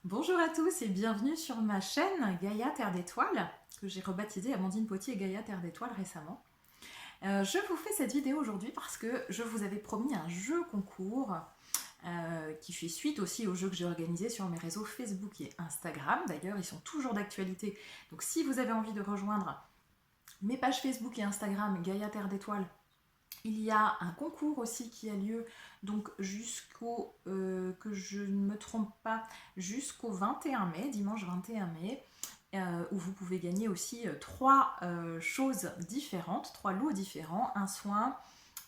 Bonjour à tous et bienvenue sur ma chaîne Gaïa Terre d'Étoiles, que j'ai rebaptisée Amandine Potier et Gaïa Terre d'Étoiles récemment. Je vous fais cette vidéo aujourd'hui parce que je vous avais promis un jeu concours qui fait suite aussi au jeu que j'ai organisé sur mes réseaux Facebook et Instagram. D'ailleurs, ils sont toujours d'actualité. Donc si vous avez envie de rejoindre mes pages Facebook et Instagram Gaïa Terre d'Étoiles, il y a un concours aussi qui a lieu donc jusqu'au, que je ne me trompe pas, jusqu'au 21 mai, dimanche 21 mai, où vous pouvez gagner aussi trois choses différentes, trois lots différents, un soin,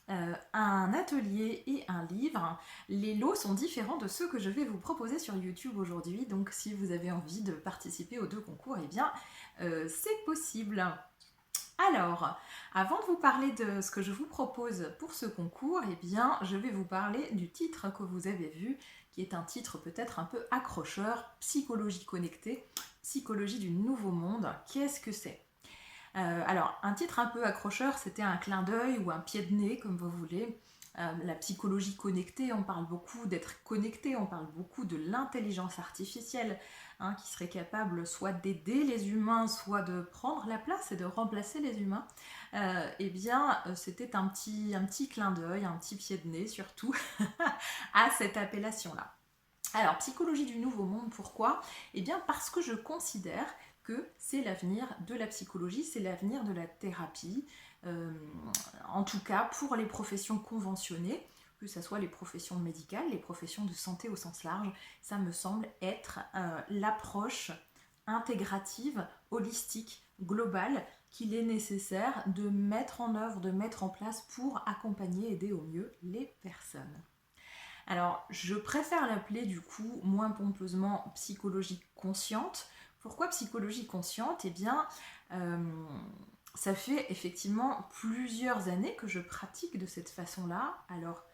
un atelier et un livre. Les lots sont différents de ceux que je vais vous proposer sur YouTube aujourd'hui, donc si vous avez envie de participer aux deux concours, eh bien c'est possible. Alors, avant de vous parler de ce que je vous propose pour ce concours, eh bien, je vais vous parler du titre que vous avez vu, qui est un titre peut-être un peu accrocheur, Psychologie connectée, Psychologie du nouveau monde. Qu'est-ce que c'est? Alors, un titre un peu accrocheur, c'était un clin d'œil ou un pied de nez, comme vous voulez. La psychologie connectée, on parle beaucoup d'être connecté, on parle beaucoup de l'intelligence artificielle, hein, qui serait capable soit d'aider les humains, soit de prendre la place et de remplacer les humains. Eh bien, c'était un petit clin d'œil, un petit pied de nez surtout, à cette appellation-là. Alors, psychologie du nouveau monde, pourquoi? Eh bien, parce que je considère que c'est l'avenir de la psychologie, c'est l'avenir de la thérapie, euh, en tout cas pour les professions conventionnées, que ce soit les professions médicales, les professions de santé au sens large, ça me semble être l'approche intégrative, holistique, globale qu'il est nécessaire de mettre en œuvre, de mettre en place pour accompagner et aider au mieux les personnes. Alors, je préfère l'appeler du coup moins pompeusement psychologie consciente. Pourquoi psychologie consciente? Eh bien, euh, ça fait effectivement plusieurs années que je pratique de cette façon-là. Alors,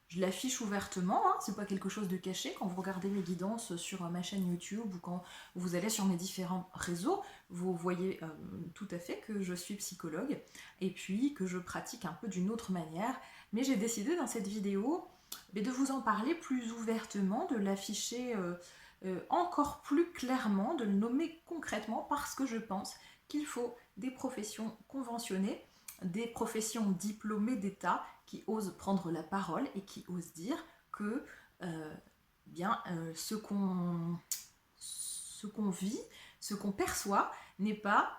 je l'affiche ouvertement, hein, c'est pas quelque chose de caché. Quand vous regardez mes guidances sur ma chaîne YouTube ou quand vous allez sur mes différents réseaux, vous voyez tout à fait que je suis psychologue et puis que je pratique un peu d'une autre manière. Mais j'ai décidé dans cette vidéo de vous en parler plus ouvertement, de l'afficher encore plus clairement, de le nommer concrètement parce que je pense qu'il faut des professions conventionnées, des professions diplômées d'État qui osent prendre la parole et qui osent dire que ce qu'on vit, ce qu'on perçoit n'est pas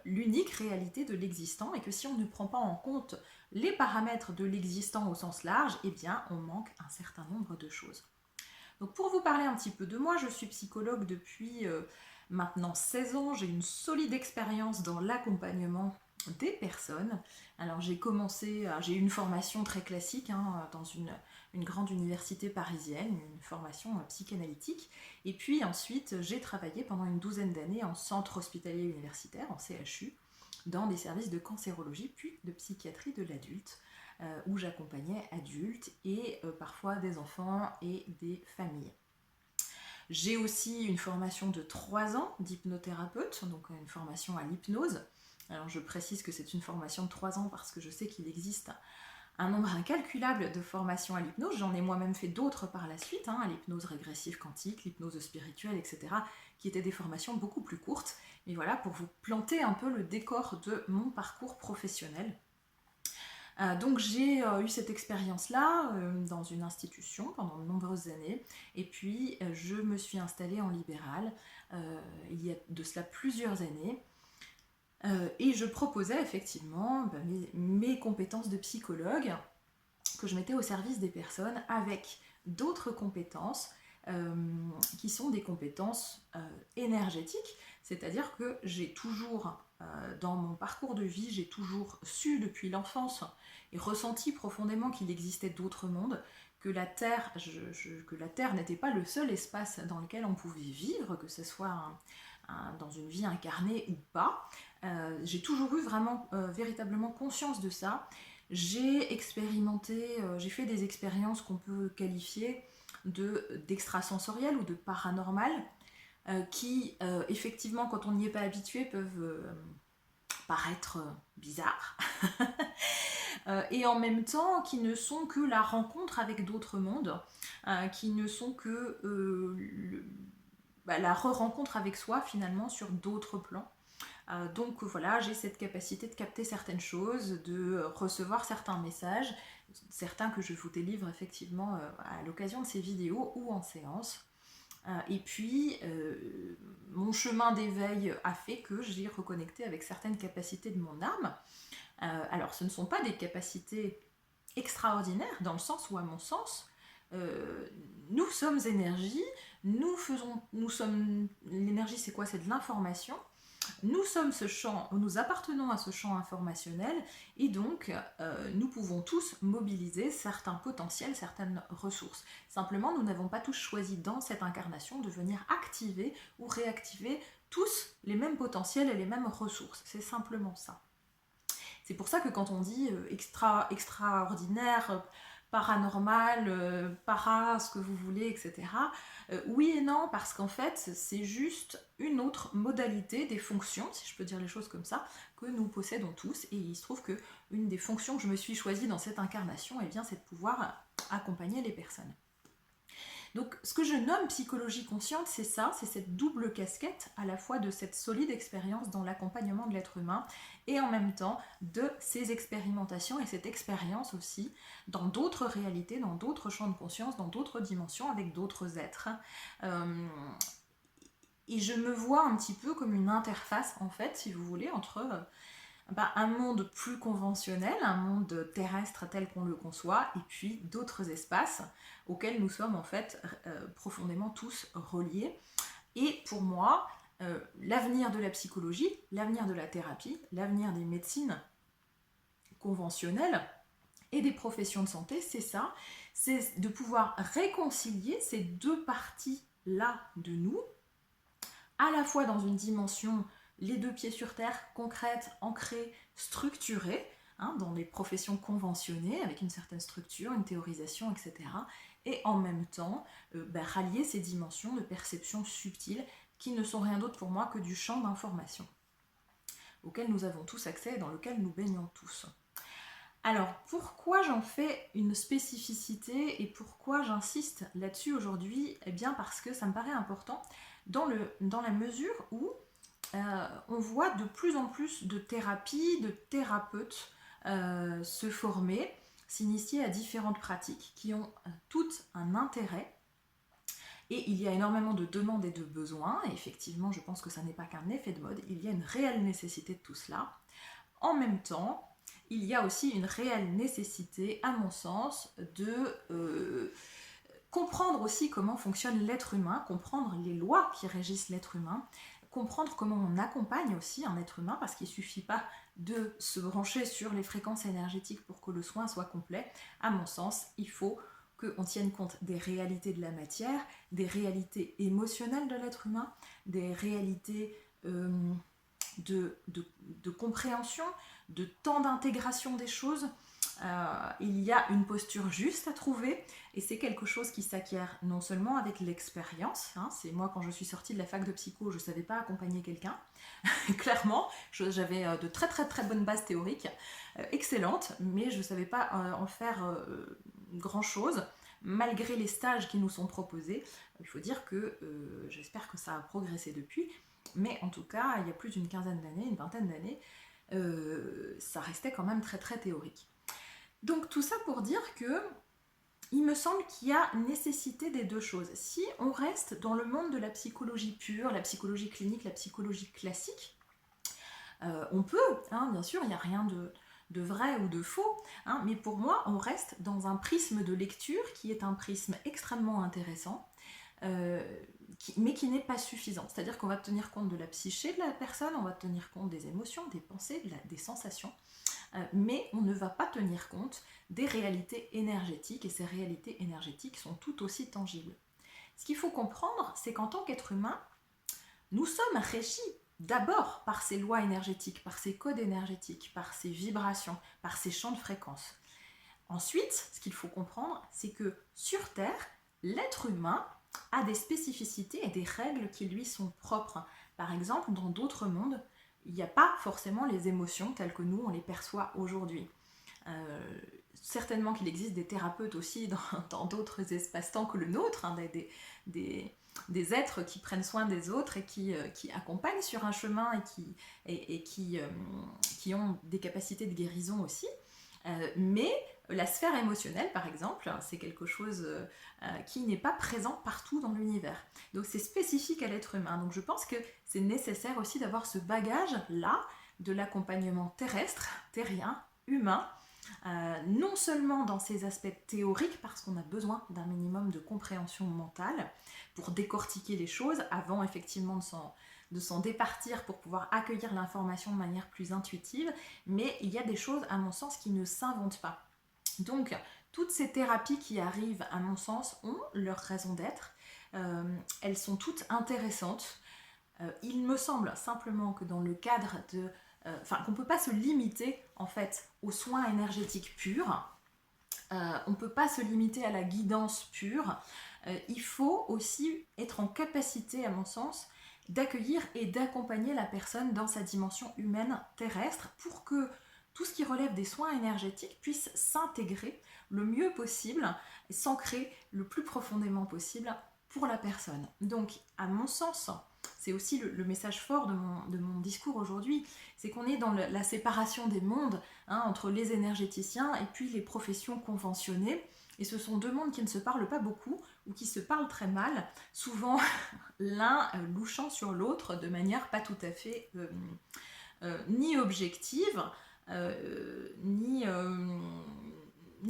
l'unique réalité de l'existant et que si on ne prend pas en compte les paramètres de l'existant au sens large, eh bien on manque un certain nombre de choses. Donc pour vous parler un petit peu de moi, je suis psychologue depuis maintenant 16 ans, j'ai une solide expérience dans l'accompagnement des personnes. Alors j'ai eu une formation très classique dans une grande université parisienne, une formation psychanalytique. Et puis ensuite, j'ai travaillé pendant une douzaine d'années en centre hospitalier universitaire, en CHU, dans des services de cancérologie puis de psychiatrie de l'adulte, où j'accompagnais adultes et parfois des enfants et des familles. J'ai aussi une formation de 3 ans d'hypnothérapeute, donc une formation à l'hypnose. Alors je précise que c'est une formation de 3 ans parce que je sais qu'il existe un nombre incalculable de formations à l'hypnose. J'en ai moi-même fait d'autres par la suite, à l'hypnose régressive quantique, l'hypnose spirituelle, etc., qui étaient des formations beaucoup plus courtes. Mais voilà, pour vous planter un peu le décor de mon parcours professionnel. Donc j'ai eu cette expérience-là dans une institution pendant de nombreuses années et puis je me suis installée en libéral il y a de cela plusieurs années et je proposais effectivement mes compétences de psychologue que je mettais au service des personnes avec d'autres compétences qui sont des compétences énergétiques, c'est-à-dire que j'ai toujours, dans mon parcours de vie, j'ai toujours su depuis l'enfance et ressenti profondément qu'il existait d'autres mondes, que la Terre, que la Terre n'était pas le seul espace dans lequel on pouvait vivre, que ce soit dans une vie incarnée ou pas. J'ai toujours eu vraiment, véritablement conscience de ça. J'ai expérimenté, j'ai fait des expériences qu'on peut qualifier d'extrasensorielles ou de paranormales, qui effectivement quand on n'y est pas habitué peuvent paraître bizarres, et en même temps qui ne sont que la rencontre avec d'autres mondes, qui ne sont que la re-rencontre avec soi finalement sur d'autres plans. Donc voilà, j'ai cette capacité de capter certaines choses, de recevoir certains messages, certains que je vous délivre effectivement à l'occasion de ces vidéos ou en séance. Et puis, mon chemin d'éveil a fait que j'ai reconnecté avec certaines capacités de mon âme. Alors, ce ne sont pas des capacités extraordinaires, dans le sens où, à mon sens, nous sommes énergie, l'énergie c'est quoi? C'est de l'information. Nous sommes ce champ, nous appartenons à ce champ informationnel et donc nous pouvons tous mobiliser certains potentiels, certaines ressources. Simplement, nous n'avons pas tous choisi dans cette incarnation de venir activer ou réactiver tous les mêmes potentiels et les mêmes ressources. C'est simplement ça. C'est pour ça que quand on dit extraordinaire, paranormal, para, ce que vous voulez, etc. Oui et non, parce qu'en fait, c'est juste une autre modalité des fonctions, si je peux dire les choses comme ça, que nous possédons tous. Et il se trouve que une des fonctions que je me suis choisie dans cette incarnation, eh bien, c'est de pouvoir accompagner les personnes. Donc, ce que je nomme psychologie consciente, c'est ça, c'est cette double casquette, à la fois de cette solide expérience dans l'accompagnement de l'être humain, et en même temps de ces expérimentations et cette expérience aussi dans d'autres réalités, dans d'autres champs de conscience, dans d'autres dimensions, avec d'autres êtres. Et je me vois un petit peu comme une interface, en fait, si vous voulez, entre un monde plus conventionnel, un monde terrestre tel qu'on le conçoit, et puis d'autres espaces auxquels nous sommes en fait profondément tous reliés. Et pour moi, l'avenir de la psychologie, l'avenir de la thérapie, l'avenir des médecines conventionnelles et des professions de santé, c'est ça, c'est de pouvoir réconcilier ces deux parties-là de nous, à la fois dans une dimension les deux pieds sur terre, concrète, ancrée, structurée, dans les professions conventionnées, avec une certaine structure, une théorisation, etc. Et en même temps, rallier ces dimensions de perception subtile qui ne sont rien d'autre pour moi que du champ d'information auquel nous avons tous accès et dans lequel nous baignons tous. Alors, pourquoi j'en fais une spécificité et pourquoi j'insiste là-dessus aujourd'hui? Eh bien parce que ça me paraît important dans la mesure où on voit de plus en plus de thérapies, de thérapeutes se former, s'initier à différentes pratiques qui ont toutes un intérêt. Et il y a énormément de demandes et de besoins, et effectivement je pense que ça n'est pas qu'un effet de mode, il y a une réelle nécessité de tout cela. En même temps, il y a aussi une réelle nécessité, à mon sens, de comprendre aussi comment fonctionne l'être humain, comprendre les lois qui régissent l'être humain, comprendre comment on accompagne aussi un être humain, parce qu'il ne suffit pas de se brancher sur les fréquences énergétiques pour que le soin soit complet. À mon sens, il faut qu'on tienne compte des réalités de la matière, des réalités émotionnelles de l'être humain, des réalités de compréhension, de temps d'intégration des choses. Il y a une posture juste à trouver et c'est quelque chose qui s'acquiert non seulement avec l'expérience, c'est moi quand je suis sortie de la fac de psycho, je ne savais pas accompagner quelqu'un, clairement, j'avais de très très très bonnes bases théoriques, excellentes, mais je ne savais pas en faire grand chose, malgré les stages qui nous sont proposés. Il faut dire que j'espère que ça a progressé depuis, mais en tout cas, il y a plus d'une quinzaine d'années, une vingtaine d'années, ça restait quand même très très théorique. Donc tout ça pour dire que il me semble qu'il y a nécessité des deux choses. Si on reste dans le monde de la psychologie pure, la psychologie clinique, la psychologie classique, on peut, bien sûr, il n'y a rien de vrai ou de faux, mais pour moi, on reste dans un prisme de lecture qui est un prisme extrêmement intéressant, mais qui n'est pas suffisant. C'est-à-dire qu'on va tenir compte de la psyché de la personne, on va tenir compte des émotions, des pensées, des sensations, mais on ne va pas tenir compte des réalités énergétiques, et ces réalités énergétiques sont tout aussi tangibles. Ce qu'il faut comprendre, c'est qu'en tant qu'être humain, nous sommes régis d'abord par ces lois énergétiques, par ces codes énergétiques, par ces vibrations, par ces champs de fréquences. Ensuite, ce qu'il faut comprendre, c'est que sur Terre, l'être humain a des spécificités et des règles qui lui sont propres. Par exemple, dans d'autres mondes, il n'y a pas forcément les émotions telles que nous on les perçoit aujourd'hui. Certainement qu'il existe des thérapeutes aussi dans d'autres espaces-temps que le nôtre, des êtres qui prennent soin des autres et qui accompagnent sur un chemin et qui ont des capacités de guérison aussi. Mais la sphère émotionnelle, par exemple, c'est quelque chose qui n'est pas présent partout dans l'univers. Donc c'est spécifique à l'être humain. Donc je pense que c'est nécessaire aussi d'avoir ce bagage-là de l'accompagnement terrestre, terrien, humain, non seulement dans ses aspects théoriques, parce qu'on a besoin d'un minimum de compréhension mentale pour décortiquer les choses avant effectivement de s'en départir pour pouvoir accueillir l'information de manière plus intuitive, mais il y a des choses, à mon sens, qui ne s'inventent pas. Donc, toutes ces thérapies qui arrivent, à mon sens, ont leur raison d'être. Elles sont toutes intéressantes. Il me semble simplement que dans le cadre de... qu'on ne peut pas se limiter, en fait, aux soins énergétiques purs. On ne peut pas se limiter à la guidance pure. Il faut aussi être en capacité, à mon sens, d'accueillir et d'accompagner la personne dans sa dimension humaine terrestre pour que tout ce qui relève des soins énergétiques puisse s'intégrer le mieux possible et s'ancrer le plus profondément possible pour la personne. Donc, à mon sens, c'est aussi le message fort de mon discours aujourd'hui, c'est qu'on est dans la séparation des mondes entre les énergéticiens et puis les professions conventionnées. Et ce sont deux mondes qui ne se parlent pas beaucoup ou qui se parlent très mal, souvent l'un louchant sur l'autre de manière pas tout à fait ni objective, ni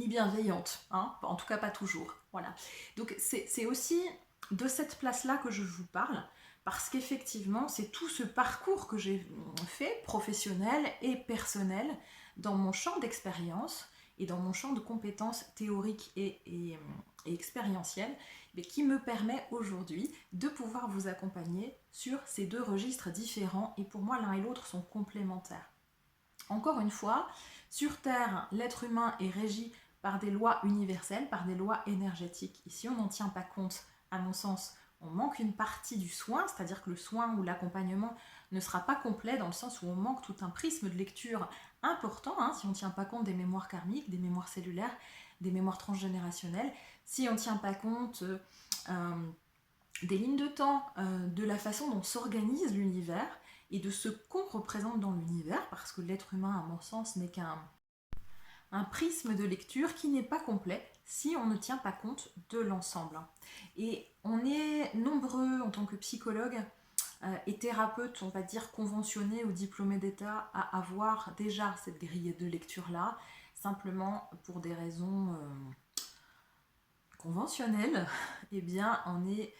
bienveillante, en tout cas pas toujours. Voilà. Donc c'est aussi de cette place-là que je vous parle, parce qu'effectivement, c'est tout ce parcours que j'ai fait, professionnel et personnel, dans mon champ d'expérience et dans mon champ de compétences théoriques et expérientielles, mais qui me permet aujourd'hui de pouvoir vous accompagner sur ces deux registres différents, et pour moi, l'un et l'autre sont complémentaires. Encore une fois, sur Terre, l'être humain est régi par des lois universelles, par des lois énergétiques. Et si on n'en tient pas compte, à mon sens, on manque une partie du soin, c'est-à-dire que le soin ou l'accompagnement ne sera pas complet dans le sens où on manque tout un prisme de lecture important, si on ne tient pas compte des mémoires karmiques, des mémoires cellulaires, des mémoires transgénérationnelles, si on ne tient pas compte des lignes de temps, de la façon dont s'organise l'univers et de ce qu'on représente dans l'univers, parce que l'être humain, à mon sens, n'est qu'un prisme de lecture qui n'est pas complet si on ne tient pas compte de l'ensemble. Et on est nombreux en tant que psychologue et thérapeute, on va dire conventionnés ou diplômés d'État, à avoir déjà cette grille de lecture-là, simplement pour des raisons conventionnelles, eh bien on est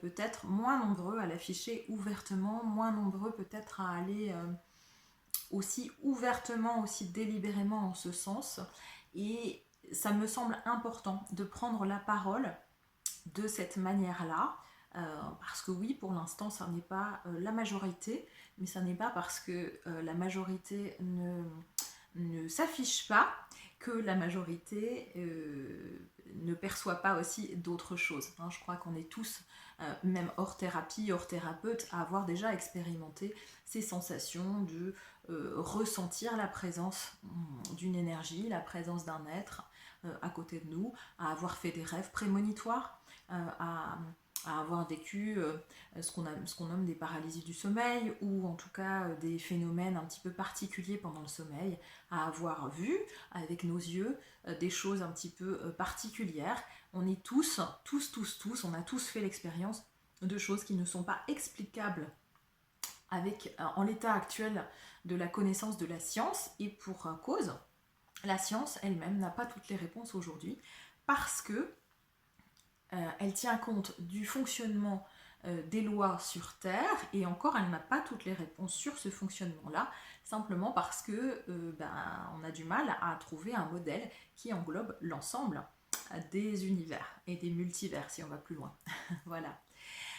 peut-être moins nombreux à l'afficher ouvertement, moins nombreux peut-être à aller aussi ouvertement, aussi délibérément en ce sens. Et ça me semble important de prendre la parole de cette manière-là, parce que oui, pour l'instant, ça n'est pas la majorité, mais ça n'est pas parce que la majorité ne s'affiche pas que la majorité ne perçoit pas aussi d'autres choses. Je crois qu'on est tous, même hors thérapie, hors thérapeute, à avoir déjà expérimenté ces sensations de ressentir la présence d'une énergie, la présence d'un être à côté de nous, à avoir fait des rêves prémonitoires, à avoir vécu ce qu'on nomme des paralysies du sommeil, ou en tout cas des phénomènes un petit peu particuliers pendant le sommeil, à avoir vu avec nos yeux des choses un petit peu particulières. On est tous, on a tous fait l'expérience de choses qui ne sont pas explicables en l'état actuel de la connaissance de la science, et pour cause, la science elle-même n'a pas toutes les réponses aujourd'hui, parce que elle tient compte du fonctionnement des lois sur Terre, et encore elle n'a pas toutes les réponses sur ce fonctionnement-là, simplement parce que on a du mal à trouver un modèle qui englobe l'ensemble des univers et des multivers, si on va plus loin. Voilà.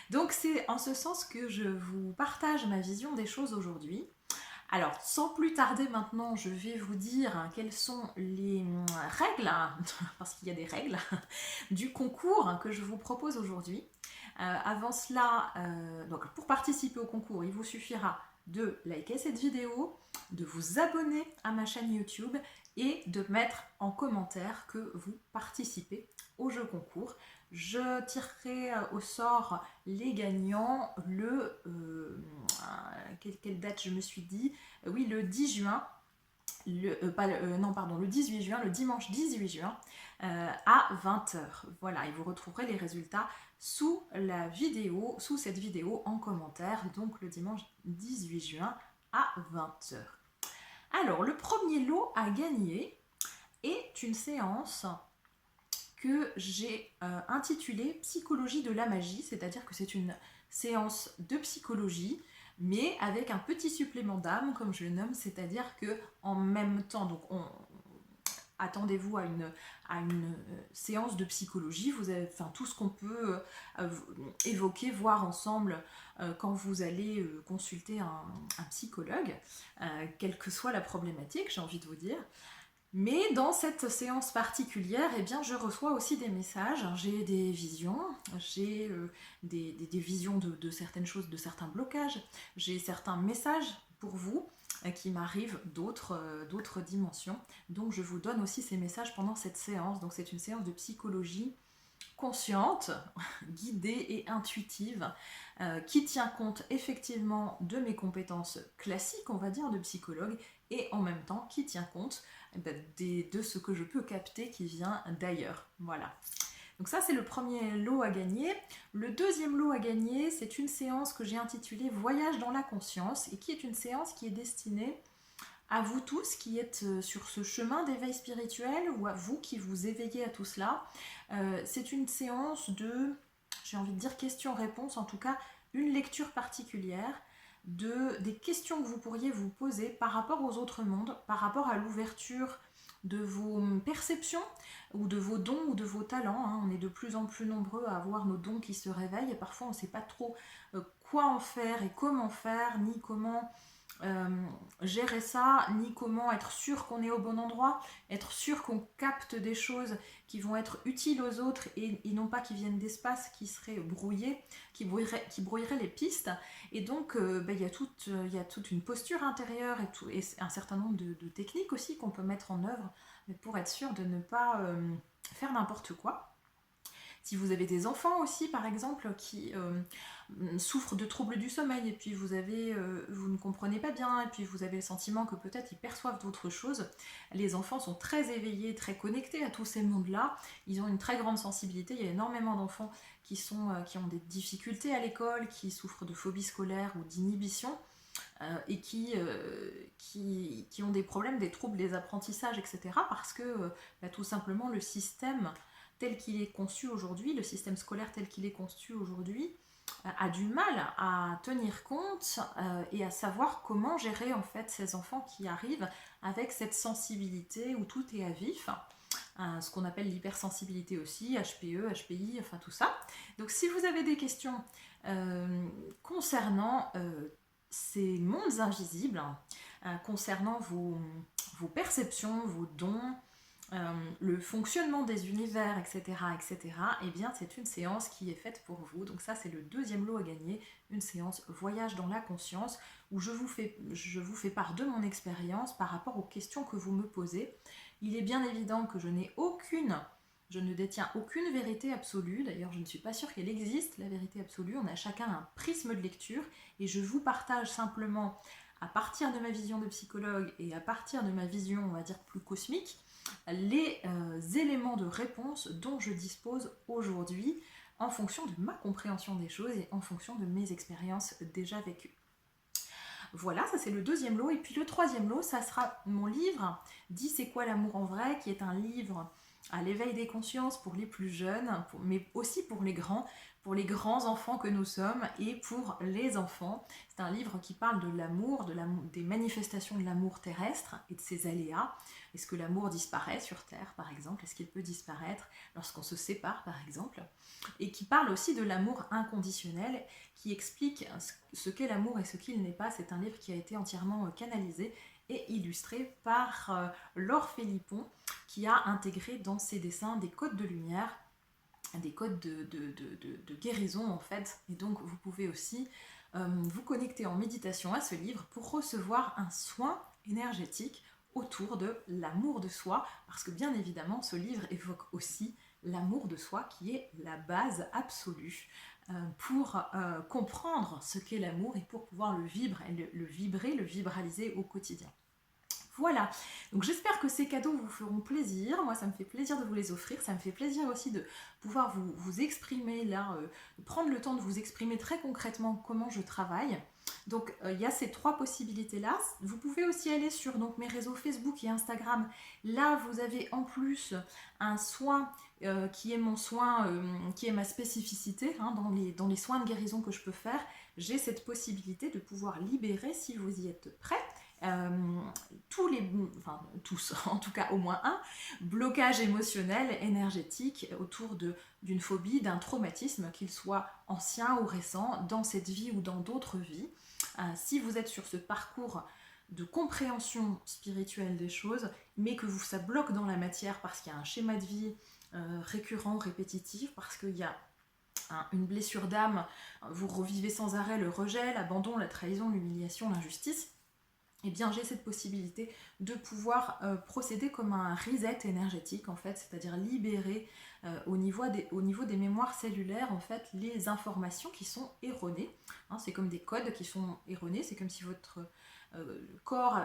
Donc c'est en ce sens que je vous partage ma vision des choses aujourd'hui. Alors, sans plus tarder maintenant, je vais vous dire quelles sont les règles, parce qu'il y a des règles, du concours que je vous propose aujourd'hui. Avant cela, donc pour participer au concours, il vous suffira de liker cette vidéo, de vous abonner à ma chaîne YouTube et de mettre en commentaire que vous participez au jeu concours. Je tirerai au sort les gagnants quelle date je me suis dit? Oui, le 10 juin. Le 18 juin, le dimanche 18 juin à 20h. Voilà, et vous retrouverez les résultats sous cette vidéo en commentaire, donc le dimanche 18 juin à 20h. Alors, le premier lot à gagner est une séance que j'ai intitulée Psychologie de la magie, c'est-à-dire que c'est une séance de psychologie, mais avec un petit supplément d'âme, comme je le nomme, c'est-à-dire que en même temps, donc attendez-vous à une séance de psychologie, vous avez tout ce qu'on peut évoquer, voir ensemble quand vous allez consulter un psychologue, quelle que soit la problématique, j'ai envie de vous dire. Mais dans cette séance particulière, eh bien, je reçois aussi des messages, j'ai des visions, j'ai des visions de certaines choses, de certains blocages, j'ai certains messages pour vous qui m'arrivent d'autres dimensions. Donc je vous donne aussi ces messages pendant cette séance. Donc c'est une séance de psychologie consciente, guidée et intuitive, qui tient compte effectivement de mes compétences classiques, on va dire, de psychologue, et en même temps qui tient compte de ce que je peux capter qui vient d'ailleurs. Voilà. Donc ça, c'est le premier lot à gagner. Le deuxième lot à gagner, c'est une séance que j'ai intitulée Voyage dans la conscience, et qui est une séance qui est destinée à vous tous qui êtes sur ce chemin d'éveil spirituel, ou à vous qui vous éveillez à tout cela. C'est une séance de, j'ai envie de dire, questions-réponses, en tout cas une lecture particulière des questions que vous pourriez vous poser par rapport aux autres mondes, par rapport à l'ouverture de vos perceptions ou de vos dons ou de vos talents. On est de plus en plus nombreux à avoir nos dons qui se réveillent, et parfois on ne sait pas trop quoi en faire et comment faire, ni comment gérer ça, ni comment être sûr qu'on est au bon endroit, être sûr qu'on capte des choses qui vont être utiles aux autres et non pas qui viennent d'espace qui seraient brouillés, qui brouilleraient les pistes. Et donc il y a toute une posture intérieure et un certain nombre de techniques aussi qu'on peut mettre en œuvre pour être sûr de ne pas faire n'importe quoi. Si vous avez des enfants aussi, par exemple, qui souffrent de troubles du sommeil, et puis vous ne comprenez pas bien, et puis vous avez le sentiment que peut-être ils perçoivent d'autres choses, les enfants sont très éveillés, très connectés à tous ces mondes-là, ils ont une très grande sensibilité, il y a énormément d'enfants qui ont des difficultés à l'école, qui souffrent de phobie scolaire ou d'inhibition, et qui ont des problèmes, des troubles des apprentissages, etc. Parce que tout simplement le système tel qu'il est conçu aujourd'hui, le système scolaire tel qu'il est conçu aujourd'hui, a du mal à tenir compte et à savoir comment gérer en fait ces enfants qui arrivent avec cette sensibilité où tout est à vif, ce qu'on appelle l'hypersensibilité aussi, HPE, HPI, enfin tout ça. Donc si vous avez des questions concernant ces mondes invisibles, concernant vos perceptions, vos dons, le fonctionnement des univers, etc., eh bien c'est une séance qui est faite pour vous. Donc ça, c'est le deuxième lot à gagner, une séance Voyage dans la conscience, où je vous fais part de mon expérience par rapport aux questions que vous me posez. Il est bien évident que je ne détiens aucune vérité absolue. D'ailleurs, je ne suis pas sûre qu'elle existe, la vérité absolue. On a chacun un prisme de lecture, et je vous partage simplement, à partir de ma vision de psychologue et à partir de ma vision, on va dire, plus cosmique, les éléments de réponse dont je dispose aujourd'hui en fonction de ma compréhension des choses et en fonction de mes expériences déjà vécues. Voilà, ça c'est le deuxième lot. Et puis le troisième lot, ça sera mon livre « Dis c'est quoi l'amour en vrai ?» qui est un livre à l'éveil des consciences pour les plus jeunes, mais aussi pour les grands enfants que nous sommes et pour les enfants. C'est un livre qui parle de l'amour, des manifestations de l'amour terrestre et de ses aléas. Est-ce que l'amour disparaît sur Terre, par exemple? Est-ce qu'il peut disparaître lorsqu'on se sépare, par exemple? Et qui parle aussi de l'amour inconditionnel, qui explique ce qu'est l'amour et ce qu'il n'est pas. C'est un livre qui a été entièrement canalisé et illustré par Laure Philippon, qui a intégré dans ses dessins des codes de lumière, des codes de guérison en fait. Et donc vous pouvez aussi vous connecter en méditation à ce livre pour recevoir un soin énergétique autour de l'amour de soi, parce que bien évidemment ce livre évoque aussi l'amour de soi qui est la base absolue pour comprendre ce qu'est l'amour et pour pouvoir le vivre, le vibrer, le vibraliser au quotidien. Voilà, donc j'espère que ces cadeaux vous feront plaisir. Moi, ça me fait plaisir de vous les offrir. Ça me fait plaisir aussi de pouvoir vous exprimer là, prendre le temps de vous exprimer très concrètement comment je travaille. Donc, il y a ces 3 possibilités-là. Vous pouvez aussi aller sur donc, mes réseaux Facebook et Instagram. Là, vous avez en plus un soin qui est mon soin, qui est ma spécificité hein, dans les soins de guérison que je peux faire. J'ai cette possibilité de pouvoir libérer, si vous y êtes prêts, tous, en tout cas au moins un, blocage émotionnel, énergétique autour d'une phobie, d'un traumatisme, qu'il soit ancien ou récent, dans cette vie ou dans d'autres vies. Si vous êtes sur ce parcours de compréhension spirituelle des choses, mais que ça bloque dans la matière parce qu'il y a un schéma de vie récurrent, répétitif, parce qu'il y a une blessure d'âme, vous revivez sans arrêt le rejet, l'abandon, la trahison, l'humiliation, l'injustice, eh bien j'ai cette possibilité de pouvoir procéder comme un reset énergétique en fait, c'est-à-dire libérer au niveau des mémoires cellulaires en fait les informations qui sont erronées. Hein, c'est comme des codes qui sont erronés, c'est comme si votre corps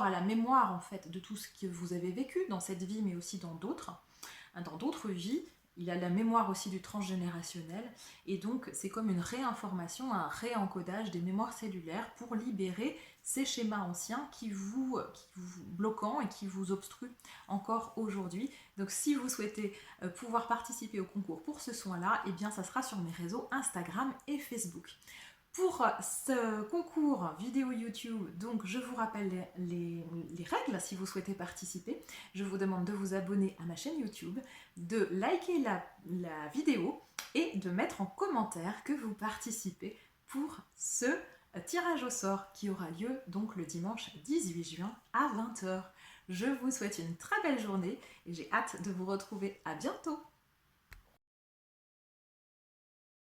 a la mémoire en fait de tout ce que vous avez vécu dans cette vie mais aussi dans d'autres vies. Il a la mémoire aussi du transgénérationnel et donc c'est comme une réinformation, un réencodage des mémoires cellulaires pour libérer ces schémas anciens qui vous bloquant et qui vous obstruent encore aujourd'hui. Donc si vous souhaitez pouvoir participer au concours pour ce soin-là, eh bien ça sera sur mes réseaux Instagram et Facebook. Pour ce concours vidéo YouTube, donc je vous rappelle les règles si vous souhaitez participer. Je vous demande de vous abonner à ma chaîne YouTube, de liker la vidéo et de mettre en commentaire que vous participez pour ce tirage au sort qui aura lieu donc le dimanche 18 juin à 20 h. Je vous souhaite une très belle journée et j'ai hâte de vous retrouver à bientôt.